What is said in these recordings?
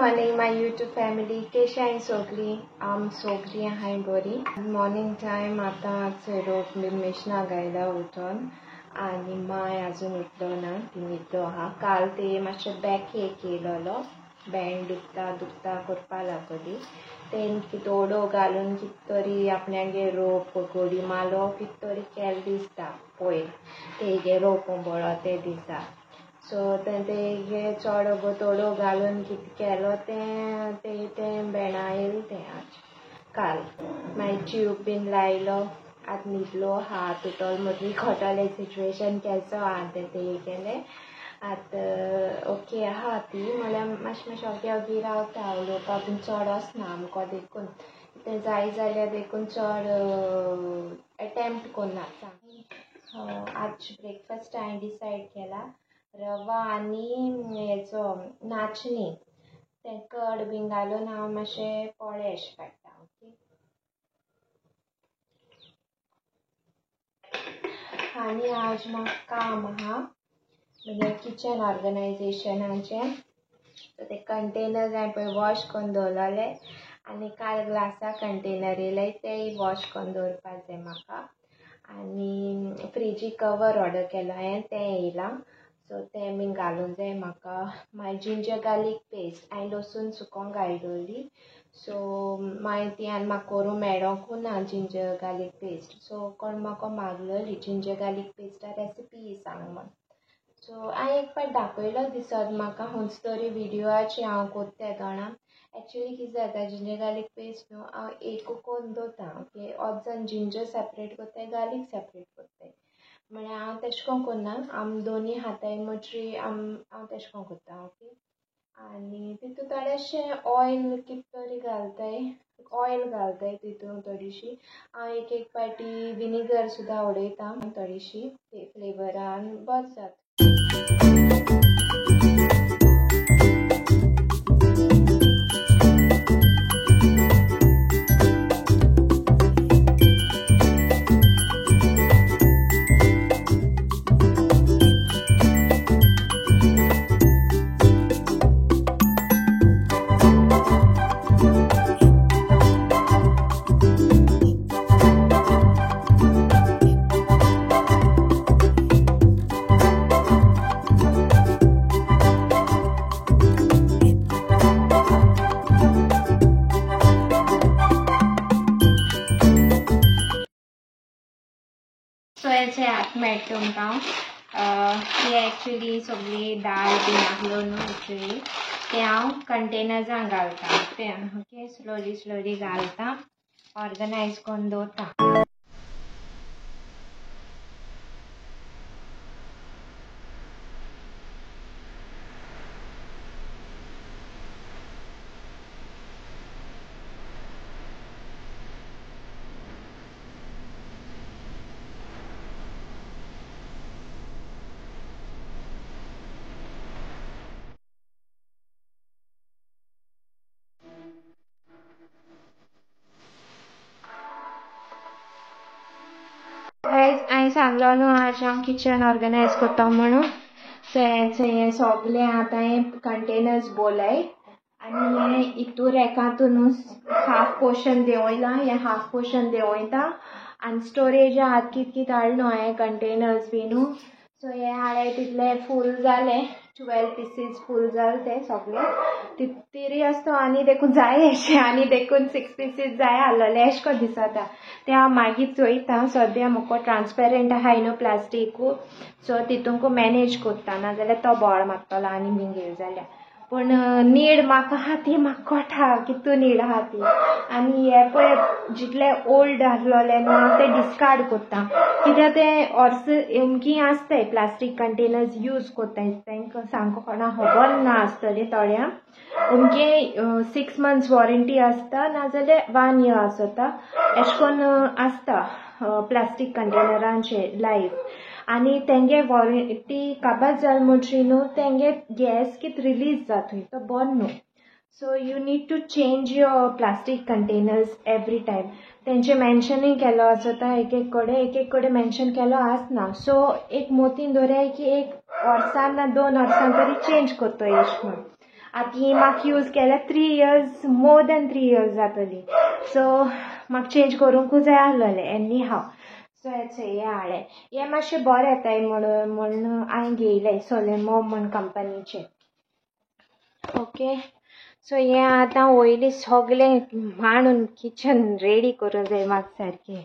morning, my YouTube family. Kesha and Sogli. I'm Sogli and I'm Bori. Morning time, आता रोप मिशना गायला उठून आणि माय अजून उठलो ना ती न्हिदलो आहा. काल ते मातशें बॅक हे केलेलो बँड दुखता करपा लागली तेन कितोडो घालून कित तरी आपल्यागे रोप गोडी मालो कित तरी केल दिसता पयर तेगे रोप बळो ते दिसता. सो तेगे चड तोडो घालून कित केलो तें बेणा येयलें तें आज काल मागीर ट्यूब बीन लायलो आतां न्हिदलो हात उठोल मदीं खोटोलें सिच्युएशन केसो आहा तें केलें आतां ओके आहा ती म्हळ्यार मातशें ओगी रावता उलोवपा बीन चड वचना आमकां देखून तें जाय जाल्यार देखून चड अटेम्प्ट कोन्ना. आज ब्रेकफास्ट हांवें डिसायड केला रवा आनी हेचो नाचणी तें कड बीन घालून हांव मातशें पोळे अशें काडटा. ओके आनी आज म्हाका काम आहा म्हणजे किचन ऑर्गनायझेशनाचें. सो ते कंटेनर्स हांवें पळय वॉश करून दवरलेले आनी काल ग्लासा कंटेनर येयले तेय वॉश करून दवरपाक जाय म्हाका. आनी फ्रिजीक कवर ऑर्डर केलो हांवें तें येयलां सो तें बीन घालूंक जाय म्हाका. मागीर जिंजर गार्लीक पेस्ट हांवें लसूण सुकोवंक घाल दवरली सो मागीर ती आनी म्हाका करूं मेळोंकू ना जिंजर गार्लीक पेस्ट. सो कोण म्हाका मागलेली जिंजर गार्लीक पेस्टा रेसिपी सांग म्हण. सो हांवें एक पाट दाखयलो दिसत म्हाका खंयच तरी विडियोआचेर हांव कोत्तें जाणा. एक्चुली कितें जाता जिंजर गार्लीक पेस्ट न्हू हांव एक करून दवरता ओके. अर्द जाण जिंजर सेपरेट कोत्ताय गार्लीक सेपरेट कोत्ताय म्हळ्यार हांव तेशें कोन्न कोन्ना आम दोनी हाताय मुठरी हांव तेशें कोन्न कोत्ता ओके. आनी तितून थोडेशें ऑयल कित तरी घालताय ऑयल घालताय तितून थोडीशी हांव एक पाटी विनेगर सुद्दां उडयता थोडीशी ते फ्लेवरान बरें जाता. सो हेचे हात मेळटा तुमकां ती एक्चुली सगळी दाळ बी घालून न्हू ते हांव कंटेनर्सांक घालता तें ओके. स्लोली घालता ऑर्गनायज करून दवरता. हांवें सांगलो न्हू आज हांव किचन ऑर्गनायज कोत्ता म्हणून. सो हे सगळे आतां हे कंटेनर्स बोलाय आनी हे हितू रेकांतून हाफ पोर्शन देंवयलां हे हाफ पोर्शन देंवयता आनी स्टोरेजा आतां कित हाडलो हांवें कंटेनर्स बीन. सो हे हाडे तितले फूल जाले 12 पीसीस फूल जाले ते सगळे तिरी आसता आनी देखून जाय अशें आनी देखून 6 पीसीस जाय आसलेले अशें को दिसता ते हांव मागीर चोयता. सद्या म्हाका ट्रान्सपेरंट आहाय न्हू प्लास्टीकू सो तितूंक मॅनेज कोत्ता नाजाल्यार तो बोवाळ मारतलो आनी बीन घेल जाल्यार. पूण नीड म्हाका आहा ती म्हाका कोटा कितू नीड आहा ती आनी हे पळय जितले ओल्ड आसलोले न्हू हांव ते डिस्कार्ड कोत्ता कित्याक ते ऑर्स अमकी आसताय प्लास्टीक कंटेनर्स यूज कोत्ताय तांकां सामको कोणा खबर ना आसतली थोड्यांक अमके 6 months वॉरंटी आसता नाजाल्यार 1 year आसता अशें करून आसता प्लास्टीक कंटेनरांचे लायफ. आनी तेंगे वॉरंटी काबार जाल मुटरी न्हू तेंगे गॅस कित रिलीज जाता तो बंद न्हू. So you need to change your plastic containers every time. तेंचे मेन्शनूय केलो आसता एक कडेन मेन्शन केलो आसना. सो एक मोतीन दवराय की 1 वर्सान ना 2 वर्सान तरी चेंज कोत्ताय अशें म्हण. आतां म्हाका यूज केल्या 3 years, मोर दॅन 3 years जातली. सो म्हाका चेंज करूंकूच जाय आसलेलें एनी हांव. सो हे हाडलें. हे मातशें बरें येताय म्हण हांवें घेयलें सोलेमो म्हण कंपनीचें. ओके. सो हे आतां वयली सगळें मांडून किचन रेडी करूंक जाय म्हाका सारकें.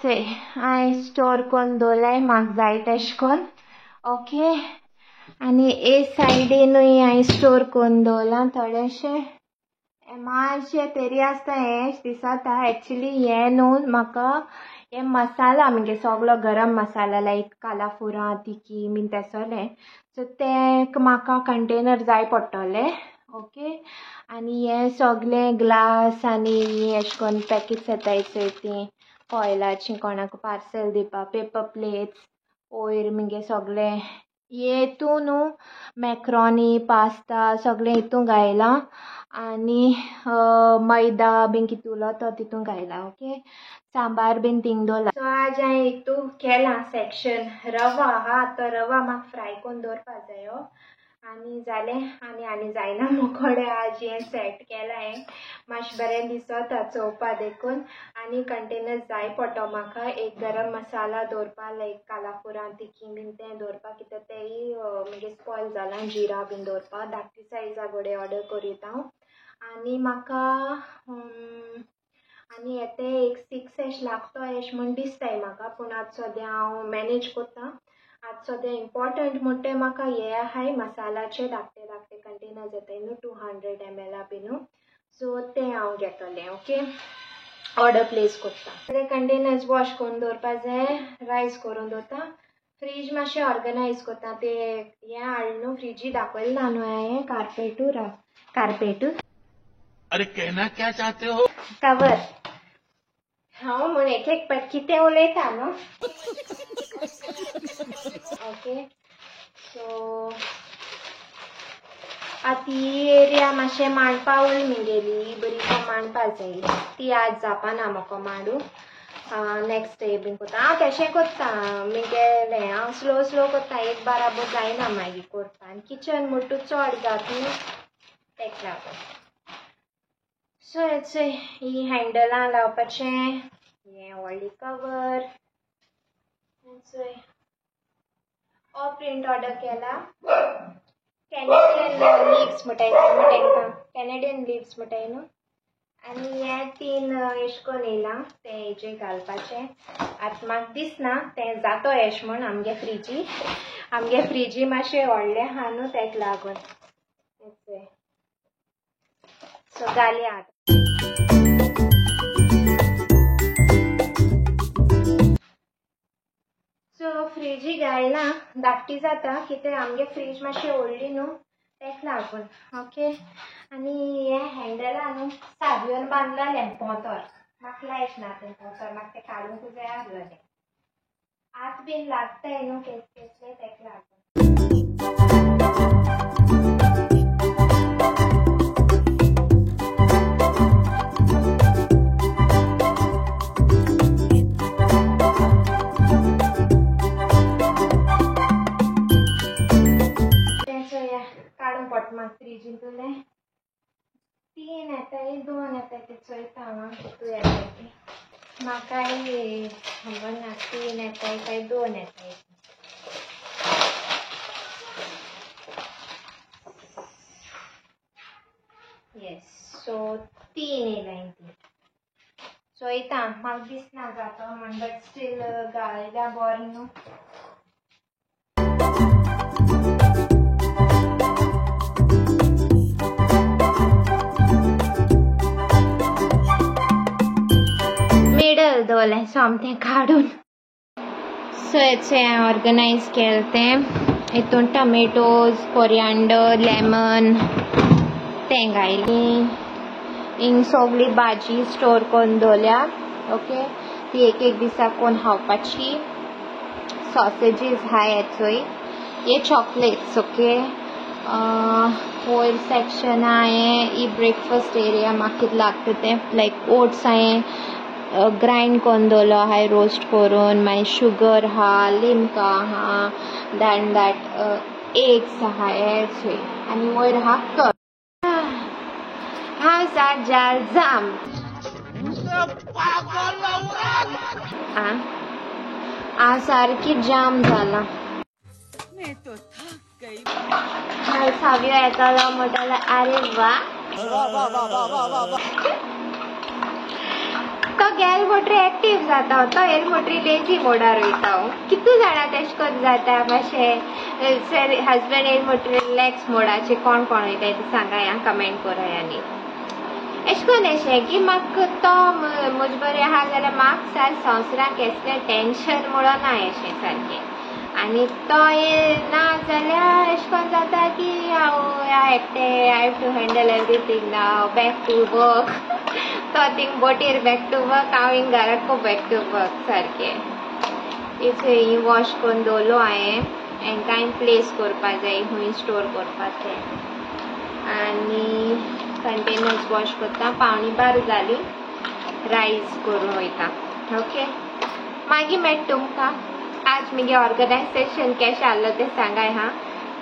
सो हांवें स्टोर करून दवरलाय म्हाका जाय तेश कोन. ओके. आनी ए सायडीनूय हांवें स्टोर करून दवरलां थोडेशें. मातशें तरी आसता हें दिसता. एक्चुली हें न्हू म्हाका हे मसाला आमगे सगळो गरम मसाला लायक कालाफुरां तिकी बीन तेसोलें. सो तें म्हाका कंटेनर जाय पडटलें. ओके. आनी हे सगळें ग्लास आनी एशें कोन्न पॅकेट्स येताय चोय तीं ऑयलाचीं कोणाक पार्सल दिवपा, पेपर प्लेट्स वयर मुगे सगळें हेतू न्हू मॅक्रोनी पास्ता सगळें हितू घायलां. आनी मैदा बीन कितू उरलो तो तितू घायला. ओके. सांबार बीन थिंग दवरला. सो आज हांवें हितू केलां सेक्शन रवा आहा. तो रवा म्हाका फ्राय करून दवरपा जायो. आनी जालें आनी जायना मोकोडे आज हें सेट केलां. हें मातशें बरें दिसता चोवपा देखून. आनी कंटेनर जाय पडटो म्हाका एक गरम मसाला दवरपा लायक कालाफुरां तिकी बीन तें दवरपा कित्याक तेंय मुगे स्पॉयल जालां. जिरा बीन दवरपा धाकटी सायजा घोडे ऑर्डर करीत हांव. आनी म्हाका आनी येते एक 6 एश लागतो एश म्हण दिसताय म्हाका. पूण आज सद्या हांव मॅनेज कोत्तां. आज सद्या इम्पॉर्टंट म्हणटा म्हाका हे आहाय मसालाचे धाकटे धाकटे कंटेनर्स येताय न्हू 200 ml बीन. सो तें हांव घेतलें. ओके. ऑर्डर प्लेस कोत्ता. ते कंटेनर्स वॉश करून दवरपा जाय. रायस करून दवरता. फ्रीज मातशें ऑर्गनायज कोत्ता. ते हें हाडलें न्हू फ्रिजी दाखयलां न्हू हांवें कार्पेटू. अरे कहना क्या चाहते हो? कवर. हांव म्हण एक कितें उलयता न्हू. ओके. सो आतां ही एरिया मातशें मांडपा उल मुगेली बरी मांडपा जाय. ती आज जावपाना म्हाका मांडू. नेक्स्ट डे बीन कोत्ता. हांव तेशें कोत्ता मुगेलें हांव स्लो कोत्ता. एक बाराबर जायना मागीर कोरपा. आनी किचन म्हणटू चड जाता न्हू तेका लागून. सो ही हँडलां लावपाचें. हें व्हडली कवर. हो प्रिंट ऑर्डर केला. कॅनेडियन लिव्स म्हणटाय तांकां. कॅनेडियन लिव्स म्हणटाय न्हू. आनी हे 3 एश कोन्न येयलां तें हेजेर घालपाचें. आतां म्हाका दिसना तें जातो एश म्हण आमगे फ्रिजी मातशें व्हडलें आहा न्हू तेका लागून. सो घालया आतां. सो फ्रिजी घायलां धाकटी जाता कित्याक आमगे फ्रीज मातशी व्हडली न्हू तेका लागून. ओके. आनी हे हँडलां न्हू सादयोन बांदलेलें पोंतोर. म्हाका लायक ना तें पोंतोर. म्हाका तें काडूंकूच जाय आसलेलें. हात बीन लागताय न्हू कसलें तेका लागून. काडून पडटा म्हाका फ्रिजींतलें. 3 येताय 2 येताय ते चोयता हांव कितू येताय ती. म्हाकाय खबर ना 3 येताय काय 2 येताय. येस. सो 3 येयलाय ती. चोयता म्हाका दिसना जातो म्हण बट स्टील घायल्या बरें न्हू. मिडल दवरलें सोमतें काडून. सो हें ऑर्गनायज केलें तें. हितून टमेटोज कोरिएंडर लेमन तें घायलीं. हिंग सगळी भाजी स्टोर करून दवरल्या. ओके, ती एक एक दिसा कोण खावपाची. सॉसेजीस हाय चोय. हे चॉकलेट्स. ओके, वयर सेक्शन हांवें ही ब्रेकफास्ट एरिया म्हाका कितें लागता तें लायक ओट्स हांवें ग्राइंड करून दवरलो आहाय रोस्ट करून. मागीर शुगर आहा, लिमका आहा, दॅन दॅट एग्स आहा हे चोय. आनी वयर आहा कप. हांव जाल जाम हांव सारकी जाम जाला. सावयो येतालो म्हणटालो अरे वा तो गेल मोटरी एक्टीव जाता. तो येल मोटरी लेजी मोडार वयता. कितू जाणां तेश कोन जाता मातशें हजबंड येल मोटरी रिलॅक्स मोडाचे कोण कोण वयता ते सांगाय हां कमेंट करायांनी. एश कोन अशें की म्हाका तो म्हजे बरें आहा जाल्यार म्हाका सार संवसाराक कसलें टेंशन म्हणून ना अशें सारकें. आनी तो ना जाल्यार एश कोन जाता की हांव एकटें I have to handle everything now. Back to work. तो थिंग बोटीर बॅक टू वर्क, हांव हिंग घराको बॅक टू वर्क सारकें. ही वॉश करून दवरलो हांवें. हांकां प्लेस करपा जाय खूंय स्टोर करपाचें. आनी कंटेनर्स वॉश करता. 9:15 जाली. रायस करूं वयता. ओके, मागीर मेळटा तुमकां. आज मगे ऑर्गनायझेशन कशें आहलो तें सांगाय हां.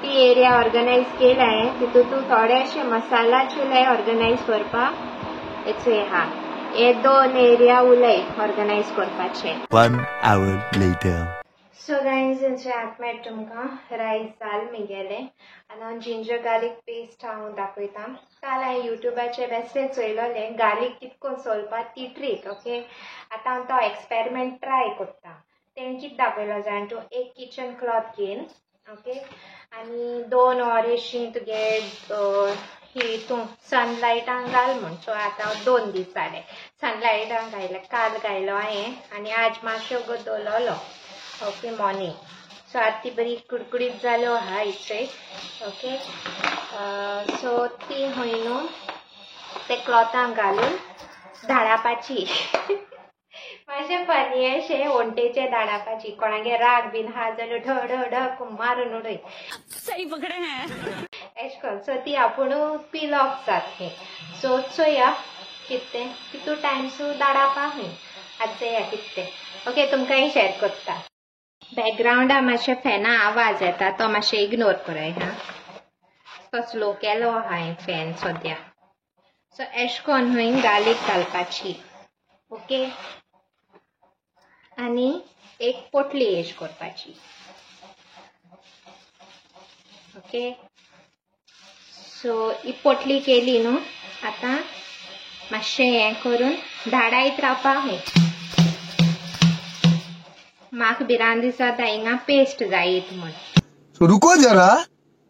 ती एरिया ऑर्गनायज केला हांवें. तितूंत थोडेशे मसाला चिले ऑर्गनायज करपाक चोय आहा. हे 2 एरिया उलय ऑर्गनायज करपाचे. 1 hour later. सो गायज आतां मेळटा तुमकां. रायस जाल म्हगेलें. आनी हांव जिंजर गार्लीक पेस्ट हांव दाखयतां. काल हांवें युट्यूबाचेर बेश्टें चोयलोलें गार्लीक कितें करून सोलपाक ती ट्रीक. ओके, आतां हांव तो एक्सपेरिमेंट ट्राय करता. तेणें कितें दाखयलो जाण तूं एक किचन क्लॉथ घेन. ओके, आनी 2 ऑर अशीं तुगे हितूं सनलायटान घाल म्हण. सो आतां हांव 2 दीस जाले सनलायटान घायले. काल घायलो हांवें आनी आज मातशें उगो दवरलो. Okay, morning. सो आतां ती बरी कुडकुडीत जाल्यो आहा इचय. ओके, सो ती खंय न्हू ते क्लॉथान घालून धाडपाची. मातशें फनी अशें वंटेचें धाडपाची. कोणागे राग बीन आहा जाल्यार ढ ढ ढ मारून उडय. सही पकडे हैं. एश कोन. सो ती आपुणू पील ऑफ जातली. सो चोया कितें कितू टायम सू धाडपा खंय आतां चोया कितें. ओके, तुमकां हें शेअर करता. बॅकग्रावंडा मातशें फॅना आवाज येता तो मातशें इग्नोर कराय हां. तो स्लो केलो आहा हांवें फॅन सद्या. सो एश कोन खंय गार्लीक घालपाची. ओके, आनी एक पोटली एश करपाची. ओके, सो ही पोटली केली न्हू. आतां मातशें हें करून धाडायत रावपा खंय. म्हाका भिरांत दिसता हिंगा पेस्ट जायत म्हण. रुको जरा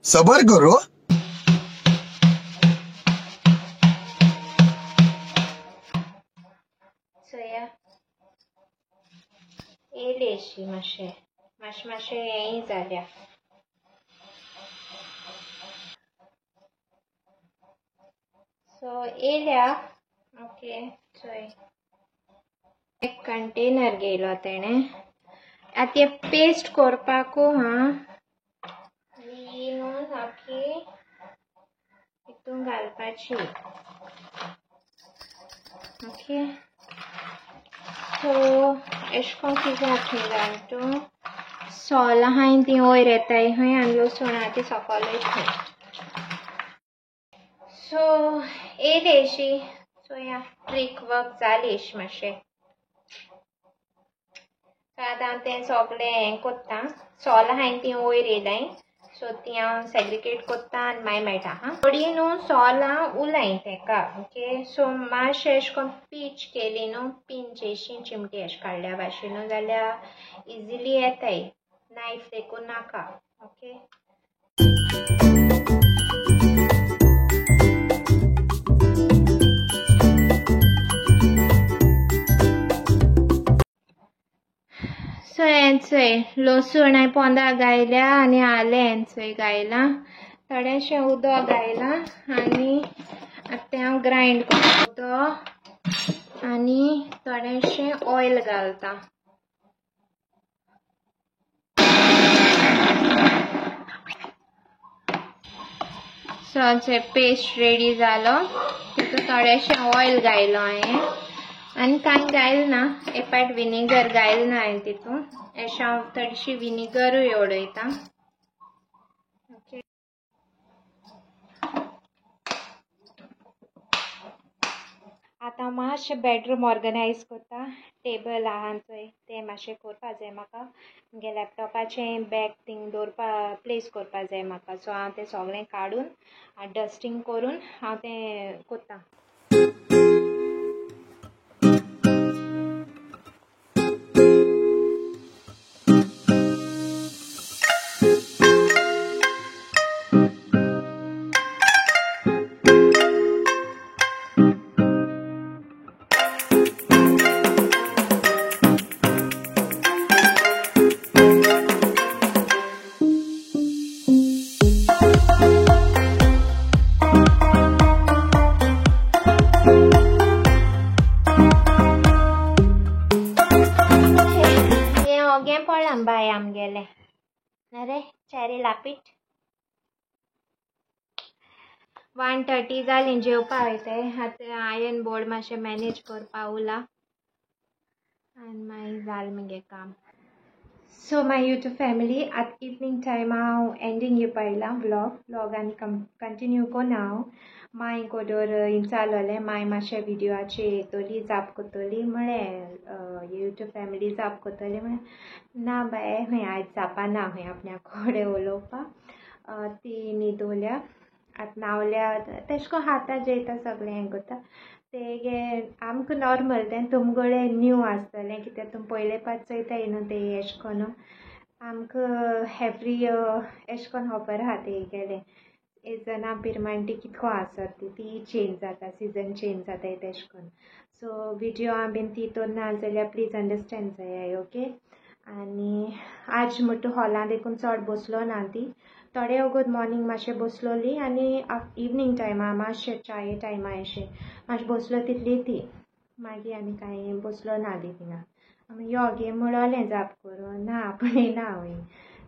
सबर करो. चोया येयली अशी मातशें हेंय जाल्या. सो येयल्या. ओके, चोय एक कंटेनर घेयलो तेणें. आतां पेस्ट करपाकू हां. ही न्हू सारकी हितून घालपाची. ओके, सो एश कोन कितें जातलें जाण तूं सोलां हांवें ती वयर येताय खंय आनी लसूण आहा ती सकयल खंय. सो येयली अशी. चोया ट्रीक वर्क जाली अशी मातशें. आतां हांव तें सगळें हें कोत्ता. सोलां हांवें ती वयर येयलाय. सो ती हांव सेग्रिगेट कोत्ता आनी मागीर मेळटा हां. थोडी न्हू सोलां उलाय तेका. ओके, सो मातशें एश कोन्न पीच केली न्हू पिंच अशी चिमटी अशें काडल्या भाशेन न्हू जाल्यार इजिली येताय. नायफ देखून नाका. ओके, सो हें चोय लसूण हांवें 15 घायल्या आनी आलें हें चोय घायलां. थोडेंशें उदक घायलां आनी आतां हांव ग्राइंड करता आनी थोडेंशें ऑयल घालता. सो पेस्ट रेडी जालो. तितून थोडेंशें ऑयल घायलो हांवें आनी कांय घायल ना. एक पाट विनेगर घायल ना हांवें तितून. अशें हांव थोडीशी विनेगरूय उडयता. ओके. आतां मातशें बेडरूम ऑर्गनायज करता. टेबल आहा चोय तें मातशें करपा जाय म्हाका. म्हगे लॅपटॉपाचें बॅग थिंग दवरपा प्लेस करपा जाय म्हाका. सो हांव तें सगळें काडून डस्टींग करून हांव तें करता. हें पडलां बाय आमगेलें. अरे चेरी लापीट 1:30 जालीं. जेवपा वयताय. आतां आयरन बोर्ड मातशें मॅनेज करपा उरला आनी मागीर जालें म्हजें काम. सो माय यूट्यूब फॅमिली, आतां इवनिंग टायम हांव एंडींग येवपायला व्लॉग आनी कंटिन्यू कोना हांव. माय कोडोर इंचालोलें. माय मातशें व्हिडियोचे येतोली जाप कोत्तोली म्हळ्यार यूट्यूब फॅमिली जाप कोत्तोली म्हळ्यार ना बाय हूंय आयज जावपाना हूंय आपणा कोडे उलोवपा. ती न्हिदोल्या. आतां न्हावल्या तेश कोन्न खाता जेयता सगळें हें करता. तेगे आमकां नॉर्मल तें तुमगोडे न्यू आसतलें कित्याक तुम पयले पाट चोयताय न्हू ते एश कोन्न. आमकां एवरी एश कोन्न खबर आहा तेगेलें सिजना पिरमाण ती कितको आसत ती चेंज जाता. सिजन चेंज जाताय तेश कोन्न. सो व्हिडियो हांव बीन ती तर ना जाल्यार प्लीज अंडरस्टँड जाय. ओके. आनी आज म्हुटू हॉलां देखून चड बसलो ना ती. थोडे वगत मॉर्निंग मातशें बसलोली आनी इवनिंग टायमा मातशें चाये टायमा अशें मातशें बसलो तितली ती. मागीर आनी कांय बसलो ना ती थिंगा. यो गे म्हणोलें जाप करून ना आपणें ना हूंय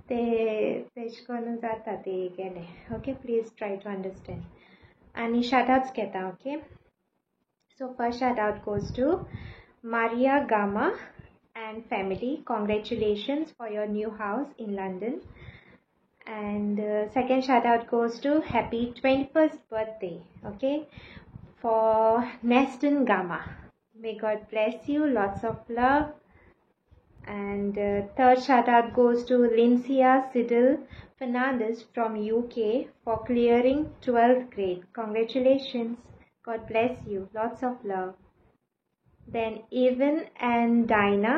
तेश कोन्न जाता ते गेलें. Okay. Please try to understand. आनी शाउट आउट्स घेता. Okay. So first shout out goes to Maria Gama and family. Congratulations for your new house in London. And second shout out goes to happy 21st birthday. Okay, for Neston Gama. May God bless you. Lots of love. And third shout out goes to Lincia Siddle Fernandez from UK for clearing 12th grade. Congratulations. God bless you. Lots of love. Then Evan and Dinah.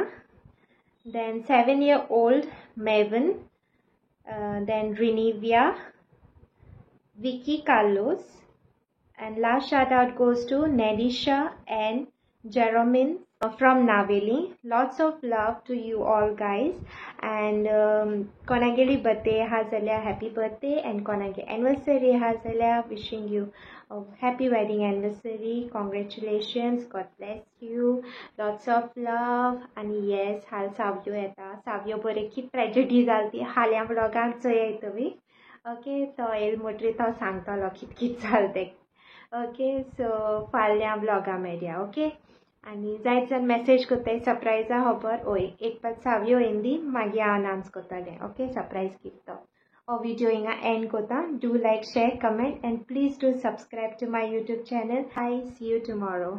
Then 7-year-old Maven. Then Renivia, Vicky Carlos, and last shout out goes to Nedisha and Jeromin from Naveli. Lots of love to you all guys. And konageli birthday ha zalia happy birthday, and konage anniversary ha zalia wishing you a happy wedding anniversary. Congratulations. God bless you. Lots of love. And yes, हाल सावयो येता. सावयो बरे कित tragedy जालती हाल्या व्लॉगाक चोय तुमी. Okay. तो L मोटरी तो सांगतलो कित कित जाल ते. ओके. सो फाल्यां व्लॉगा मेळया. ओके. आनी जायत जाण मेसेज कोत्ताय सरप्रायजा खबर. ओय एक पाट सावयो येंदी मागीर हांव अनाउंस कोत्तलें. ओके. सरप्रायज गिफ्ट तो. और वीडियो हिंगा एंड कोता. Do like, share, comment and please do subscribe to my YouTube channel. Hi, see you tomorrow.